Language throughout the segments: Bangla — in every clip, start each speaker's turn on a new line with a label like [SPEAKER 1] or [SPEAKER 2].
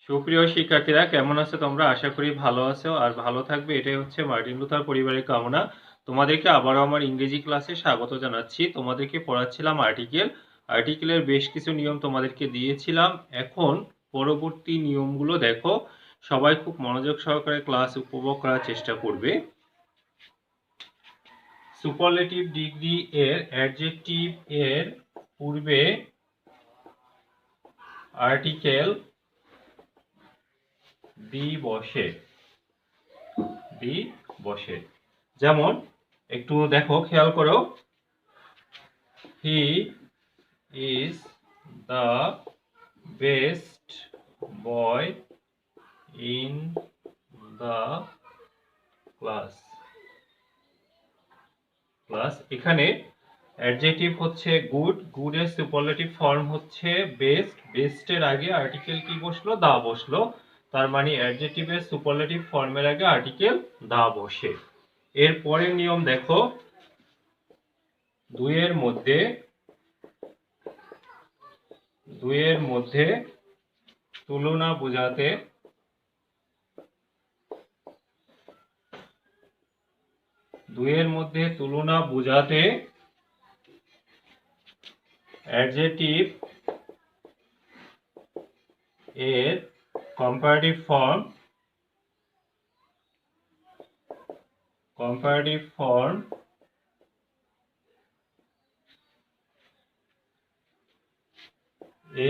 [SPEAKER 1] সুপ্রিয় শিক্ষার্থীরা কেমন আছো তোমরা? আশা করি ভালো আছো আর ভালো থাকবে, এটাই হচ্ছে মার্টিন লুথার পরিবারের কামনা। তোমাদেরকে আবারও আমার ইংরেজি ক্লাসে স্বাগত জানাচ্ছি। তোমাদেরকে পড়াচ্ছিলাম আর্টিকেলের বেশ কিছু নিয়ম তোমাদেরকে দিয়েছিলাম। এখন পরবর্তী নিয়মগুলো দেখো, সবাই খুব মনোযোগ সহকারে ক্লাস উপভোগ করার চেষ্টা করবে। সুপারলেটিভ ডিগ্রি এর অ্যাডজেক্টিভ এর পূর্বে আর্টিকেল দি বসে। যেমন একটু দেখো, খেয়াল করো, he is the best boy in the class. এখানে অ্যাডজেক্টিভ হচ্ছে গুড এর সুপারলেটিভ ফর্ম হচ্ছে বেস্ট। বেস্টের আগে আর্টিকেল কি বসলো? দা বসলো। তার মানে অ্যাডজেক্টিভের সুপারলেটিভ ফর্মের আগে আর্টিকেল দা বসে। এর পরের নিয়ম দেখো, দুইয়ের মধ্যে তুলনা বোঝাতে অ্যাডজেক্টিভ এর কম্পারেটিভ ফর্ম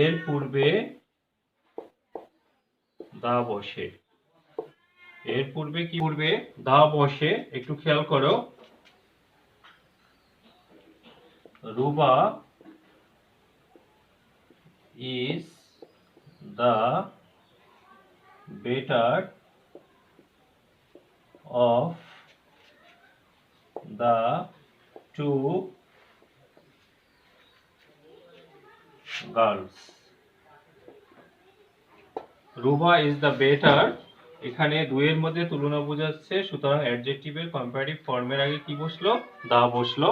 [SPEAKER 1] এর পূর্বে দা বসে। একটু খেয়াল করো, Ruba is the better of the two girls. Ruba is the better, এখানে দুইয়ের মধ্যে তুলনা বোঝাচ্ছে, সুতরাং অ্যাডজেক্টিভের কম্পারেটিভ ফর্মের আগে কি বসলো? দা বসলো।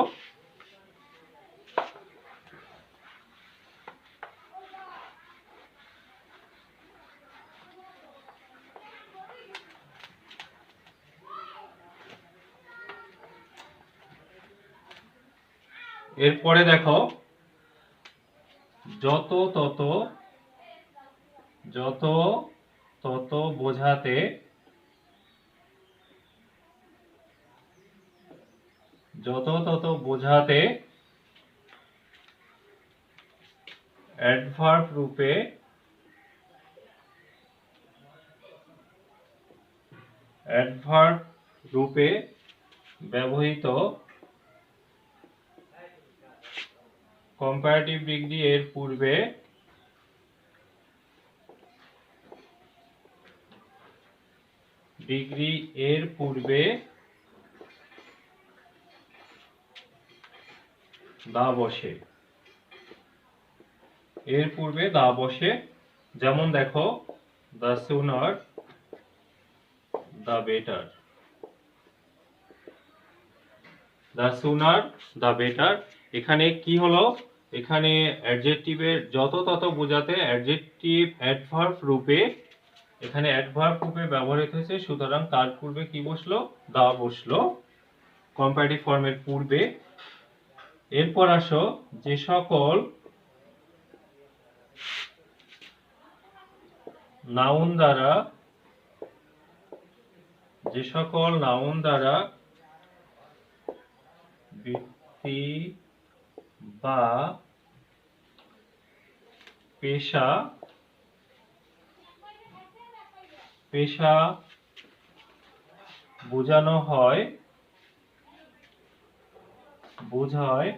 [SPEAKER 1] এরপরে দেখো, যত তত বোঝাতে অ্যাডভার্ব রূপে ব্যবহৃত কম্পারেটিভ ডিগ্রি এর পূর্বে দা বসে। যেমন দেখো, দ্য সুনার দ্য বেটার। এখানে কি হলো? এখানে অ্যাডজেক্টিভের যত তত বোঝাতে অ্যাডজেক্টিভ অ্যাডভার্ব রূপে ব্যবহৃত হয়েছে, সুতরাং তার পূর্বে কি বসলো? দা বসলো, কম্পারেটিভ ফর্মের পূর্বে। এরপর আসো, যে সকল নাউন দ্বারা বৃত্তি বা পেশা বোঝানো বোঝায়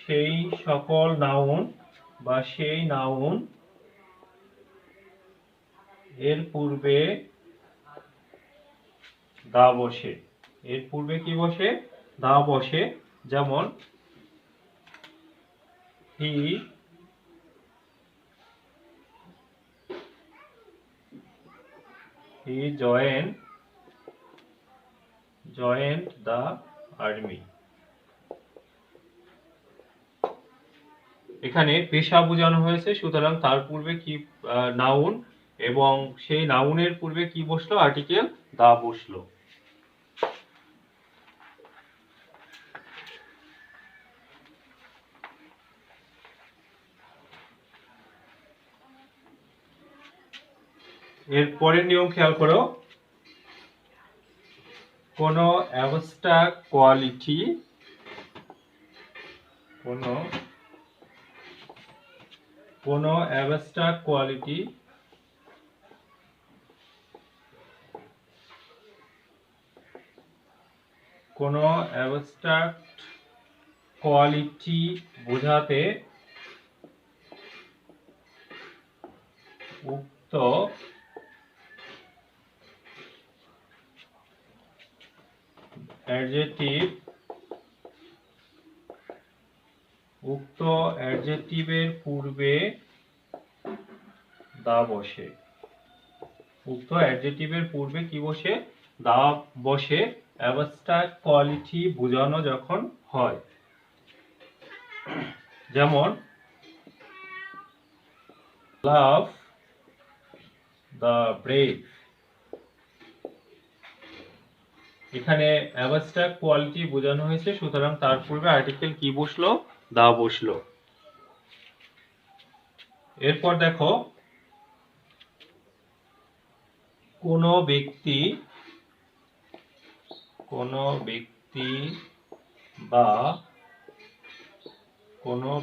[SPEAKER 1] সেই সকল নাউন এর পূর্বে দা বসে। কি বসে? দা বসে। যেমন হি জয়েন্ট দ্য আর্মি। এখানে পেশা বোঝানো হয়েছে, সুতরাং তার পূর্বে কি নাউন, এবং সেই নাউনের পূর্বে কি বসলো, আর্টিকেল দা বসলো। এর পরের নিয়ম খেয়াল করো, কোন অ্যাবস্ট্রাক্ট কোয়ালিটি, কোন অ্যাবস্ট্রাক্ট কোয়ালিটি কোন অ্যাবস্ট্রাক্ট কোয়ালিটি বোঝাতে উক্ত অ্যাডজেক্টিভের পূর্বে দা বসে। উক্ত অ্যাডজেক্টিভের পূর্বে কি বসে, দা বসে, অ্যাবস্ট্রাক্ট কোয়ালিটি বোঝানো যখন হয়। যেমন লাভ দ্য ব্রেভ, এখানে অ্যাবস্ট্রাক্ট কোয়ালিটি বোঝানো হয়েছে, সুতরাং তার পূর্বে আর্টিকেল কি বসলো, দা বসলো। এরপর দেখো, কোন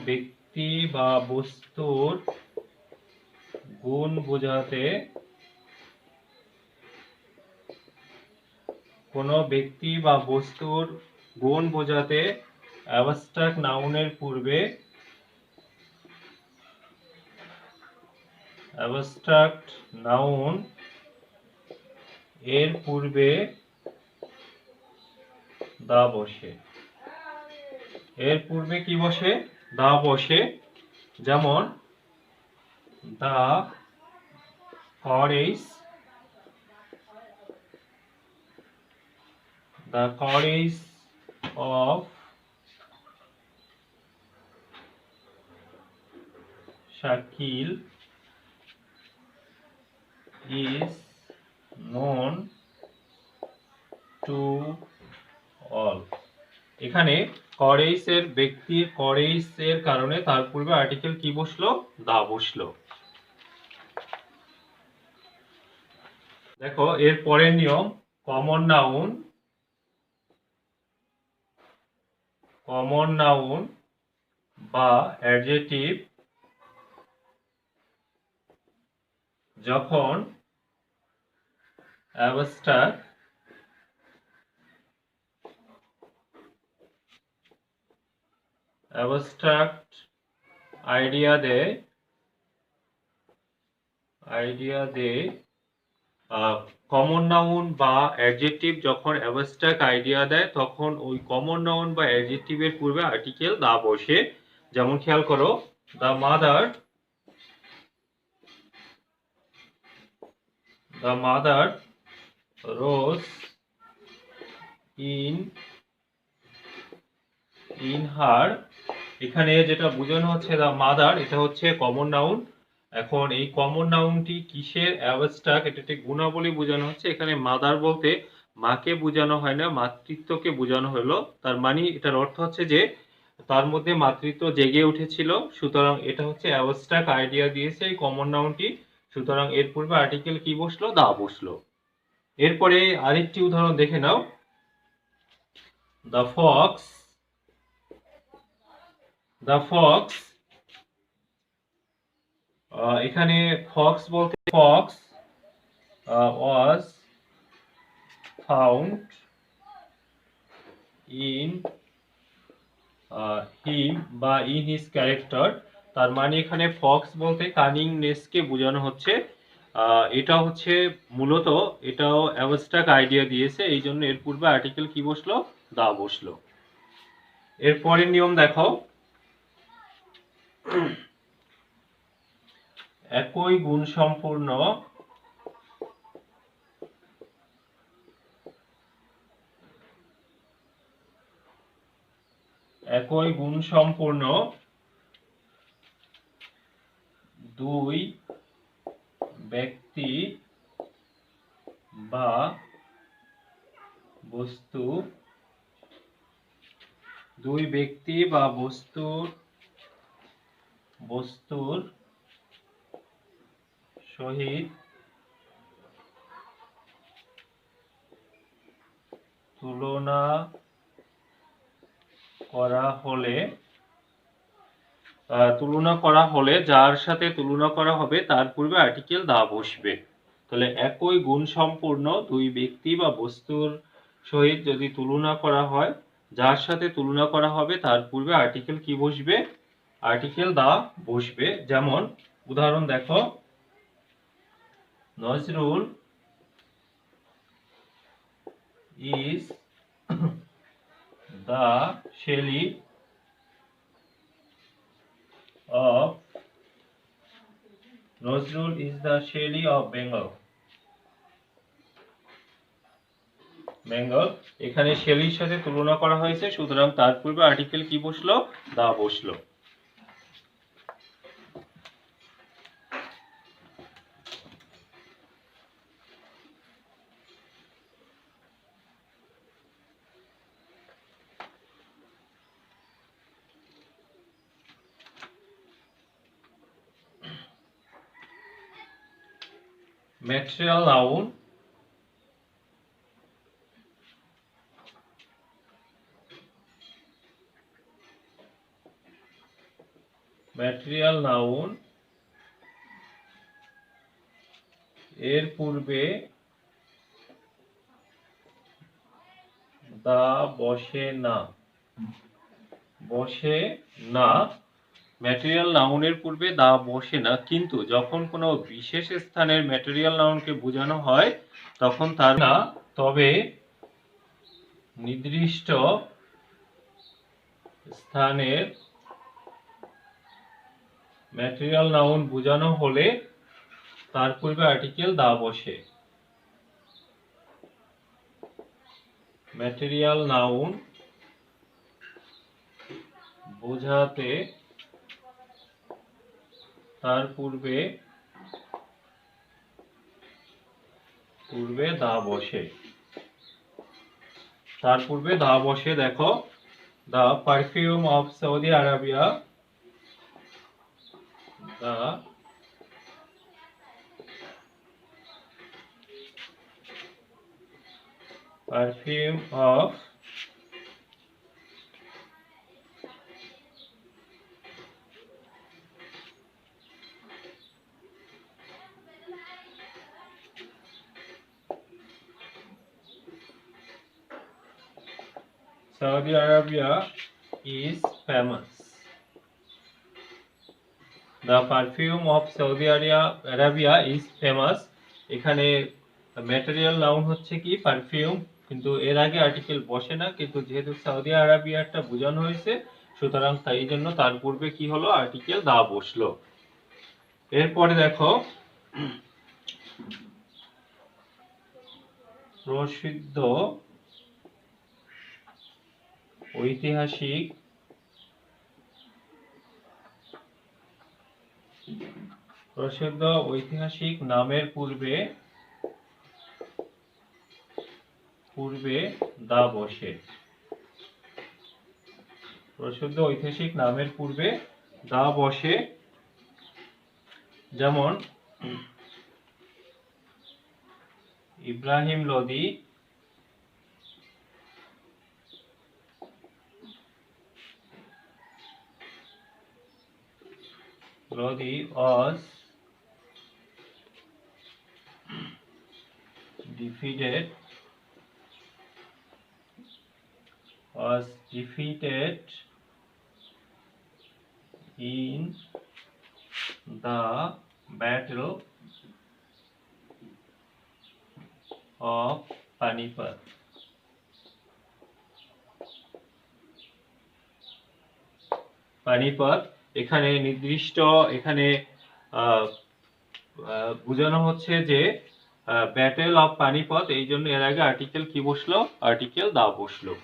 [SPEAKER 1] ব্যক্তি বা বস্তুর গুণ বোঝাতে অ্যাবস্ট্রাক্ট নাউনের পূর্বে দা বসে। এর পূর্বে কি বসে, দা বসে। যেমন দা courage of Shakil is known to all, এখানে courage এর ব্যক্তির courage এর কারণে তার পূর্বে আর্টিকেল কি বসলো, দা বসলো। দেখো এর পরের নিয়ম, কমন নাউন বা অ্যাডজেক্টিভ যখন অ্যাবস্ট্রাক্ট আইডিয়া দেয়, কমন নাউন বা অ্যাডজেক্টিভ যখন অ্যাবস্ট্রাক্ট আইডিয়া দেয়, তখন ওই কমন নাউন বা অ্যাডজেক্টিভের পূর্বে আর্টিকেল দা বসে। যেমন খেয়াল করো, the mother rose in her, এখানে যেটা বোঝানো হচ্ছে দ্য মাদার, এটা হচ্ছে কমন নাউন। এখন এই কমন নাউনটি কিসের অ্যাবস্ট্রাক্ট, এটা একটি গুণাবলী বোঝানো হচ্ছে। এখানে মাদার বলতে মাকে বোঝানো হয় না, মাতৃত্বকে বোঝানো হলো। তার মানে এটার অর্থ হচ্ছে যে তার মধ্যে মাতৃত্ব জেগে উঠেছিল, সুতরাং এটা হচ্ছে অ্যাবস্ট্রাক্ট আইডিয়া দিয়েছে এই কমন নাউনটি, সুতরাং এর পূর্বে আর্টিকেল কি বসলো, দা বসলো। এরপরে আরেকটি উদাহরণ দেখে নাও, দ্য ফক্স এখানে ফক্স বলতে Fox was found in him বা ইন হিজ ক্যারেক্টার, তার মানে এখানে ফক্স বলতে কানিংনেসকে বোঝানো হচ্ছে। এটা হচ্ছে মূলত, এটাও অ্যাবস্ট্রাক্ট আইডিয়া দিয়েছে, এই জন্য এর পূর্বে আর্টিকেল কি বসলো, দা বসলো। এর পরের নিয়ম দেখো, একই গুণসম্পন্ন দুই ব্যক্তি বা বস্তু বস্তুর সহিত তুলনা করা হলে যার সাথে তুলনা করা হবে তার পূর্বে আর্টিকেল দা বসবে। তাহলে একই গুণ সম্পূর্ণ দুই ব্যক্তি বা বস্তুর সহিত যদি তুলনা করা হয়, যার সাথে তুলনা করা হবে তার পূর্বে আর্টিকেল কি বসবে? আর্টিকেল দা বসবে। যেমন উদাহরণ দেখো, Nazrul is the Shelley of Nazrul is the Shelley of Bengal. এখানে শেলির সাথে তুলনা করা হয়েছে, সুতরাং তার পূর্বে আর্টিকেল কি বসলো? দা বসলো। ম্যাটেরিয়াল নাউন, এর পূর্বে দা বসে না। ম্যাটেরিয়াল নাউনের পূর্বে দা বসে না, কিন্তু যখন কোনো বিশেষ স্থানের ম্যাটেরিয়াল নাউনকে বোঝানো হয় তখন তার না, তবে নির্দিষ্ট স্থানের ম্যাটেরিয়াল নাউন বোঝানো হলে তার পূর্বে আর্টিকেল দা বসে। ম্যাটেরিয়াল নাউন বোঝাতে তার পূর্বে দা বসে। দেখো, the perfume of Saudi Arabia, the perfume of Saudi Arabia is famous. The perfume of Saudi Arabia is famous. এখানে ম্যাটেরিয়াল নাউন হচ্ছে কি? পারফিউম, কিন্তু এর আগে আর্টিকেল বসে না, কিন্তু যেহেতু সৌদি আরাবিয়াটা বোঝানো হয়েছে সুতরাং তাই জন্য তার পূর্বে কি হলো? আর্টিকেল দা বসলো। এরপরে দেখো, প্রসিদ্ধ ঐতিহাসিক নামের পূর্বে দা বসে। প্রসিদ্ধ ঐতিহাসিক নামের পূর্বে দা বসে। যেমন Ibrahim Lodi was defeated in the battle of Panipat. এখানে নির্দিষ্ট বোঝানো হচ্ছে যে ব্যাটেল অফ পানিপথ, এই জন্য এর আগে আর্টিকেল কি বসলো? আর্টিকেল দা বসলো।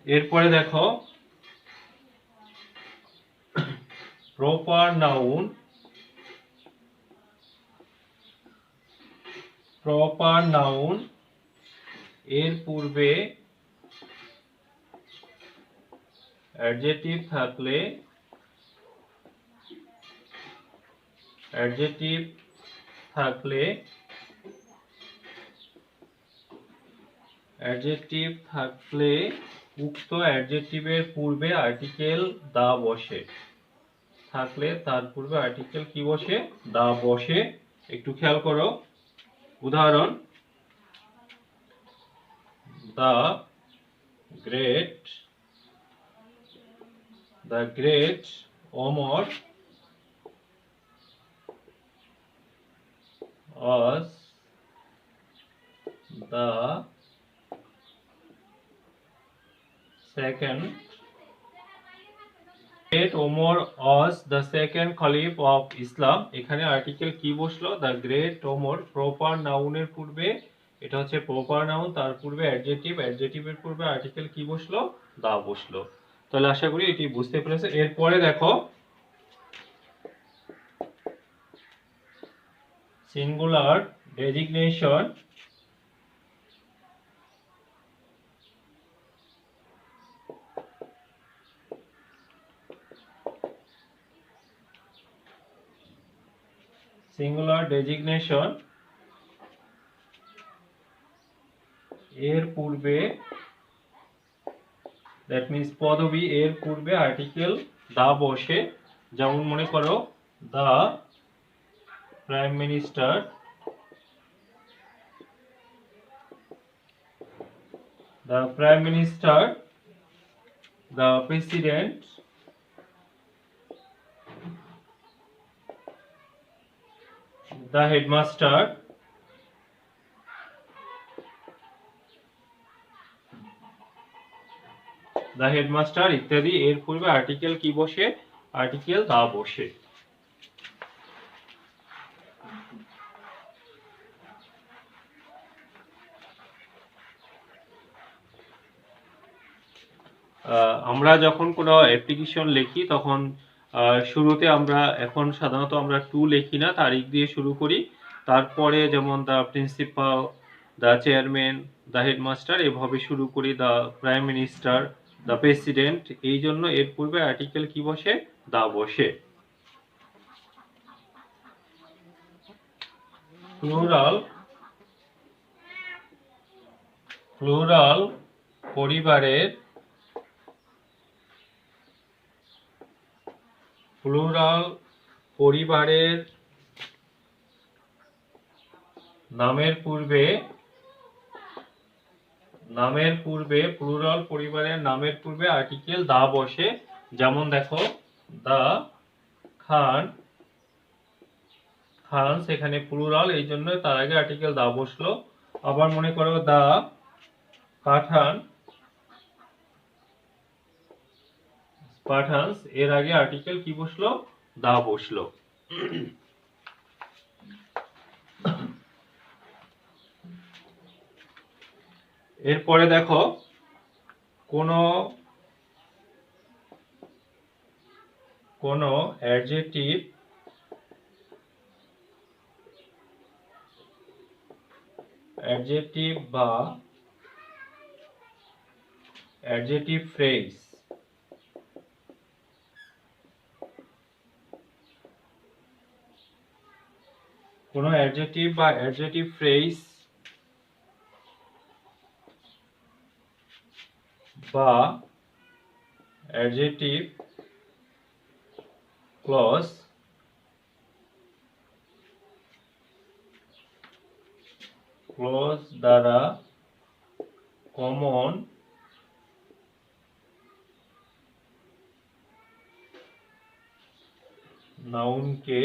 [SPEAKER 1] এরপরে দেখো প্রপার নাউন, প্রপার নাউন এর পূর্বে অ্যাডজেক্টিভ থাকলে, অ্যাডজেক্টিভ থাকলে, অ্যাডজেক্টিভ থাকলে উক্ত অ্যাডজেক্টিভের পূর্বে আর্টিকেল দা বসে। থাকলে তার পূর্বে আর্টিকেল কি বসে? দা বসে। একটু খেয়াল করো, উদাহরণ, the great, the great Omar was the second, great Omar was the second খলিফ of ইসলাম। এখানে আর্টিকেল কি বসলো? The great Omar. প্রপার নাউনের পূর্বে, এটা হচ্ছে প্রপার নাউন, তার পূর্বে অ্যাডজেক্টিভ, অ্যাডজেক্টিভের পূর্বে আর্টিকেল কি বসলো? দা বসলো। তাহলে আশা করি এটি বুঝতে পেরেছো। এরপরে দেখো সিঙ্গুলার ডেজিগনেশন, সিঙ্গুলার ডেজিগনেশন এর পূর্বে, দ্যাট মিন্স পদবী এর পূর্বে আর্টিকেল দা বসে। যেমন মনে করো the prime minister, the prime minister, the president, the headmaster, the headmaster ইত্যাদি এর পূর্বে আর্টিকেল কি বসে? আর্টিকেল দা বসে। আমরা যখন কোনো অ্যাপ্লিকেশন লিখি তখন শুরুতে আমরা এখন সাধারণত আমরা টু লিখি না, তারিখ দিয়ে শুরু করি। তারপরে যেমন the principal, the chairman, the headmaster এভাবে শুরু করি, the prime minister, the president. এই জন্য এর পূর্বে আর্টিকেল কি বসে? দা বসে। প্লুরাল, প্লুরাল পরিবারের, প্লুরাল পরিবারের নামের পূর্বে, নামের পূর্বে, প্লুরাল পরিবারের নামের পূর্বে আর্টিকেল দা বসে। যেমন দেখো দা খান, খান সেখানে প্লুরাল, এই জন্য তার আগে আর্টিকেল দা বসলো। আবার মনে করো দা পাঠান, পাঠানস, এর আগে আর্টিকেল কি বসলো? দা বসলো। এরপরে দেখো কোন অ্যাডজেক্টিভ, অ্যাডজেক্টিভ বা অ্যাডজেক্টিভ ফ্রেজ, কোন অ্যাডজেক্টিভ বা অ্যাডজেক্টিভ ফ্রেজ বা অ্যাডজেক্টিভ ক্লজ দ্বারা কমন নাউনকে,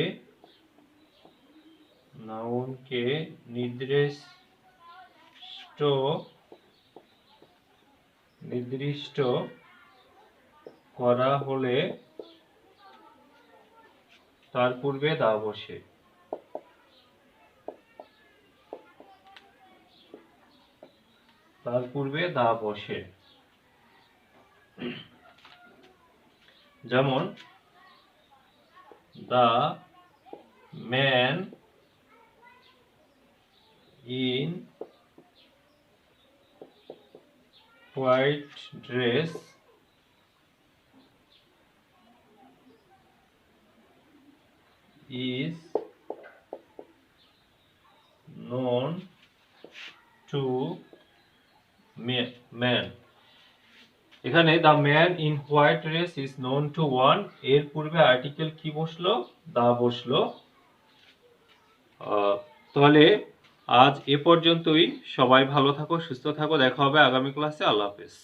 [SPEAKER 1] নাউনকে নির্দিষ্ট, নির্দিষ্ট করা হলে তার পূর্বে দা বসে। তার পূর্বে দা বসে। যেমন the man in white dress is known to man. এখানে the man in white dress is known to one, এর পূর্বে আর্টিকেল কি বসলো? দা বসলো। তাহলে আজ এ পর্যন্তই। সবাই ভালো থাকো, সুস্থ থাকো, দেখা হবে আগামী ক্লাসে। আল্লাহ হাফেজ।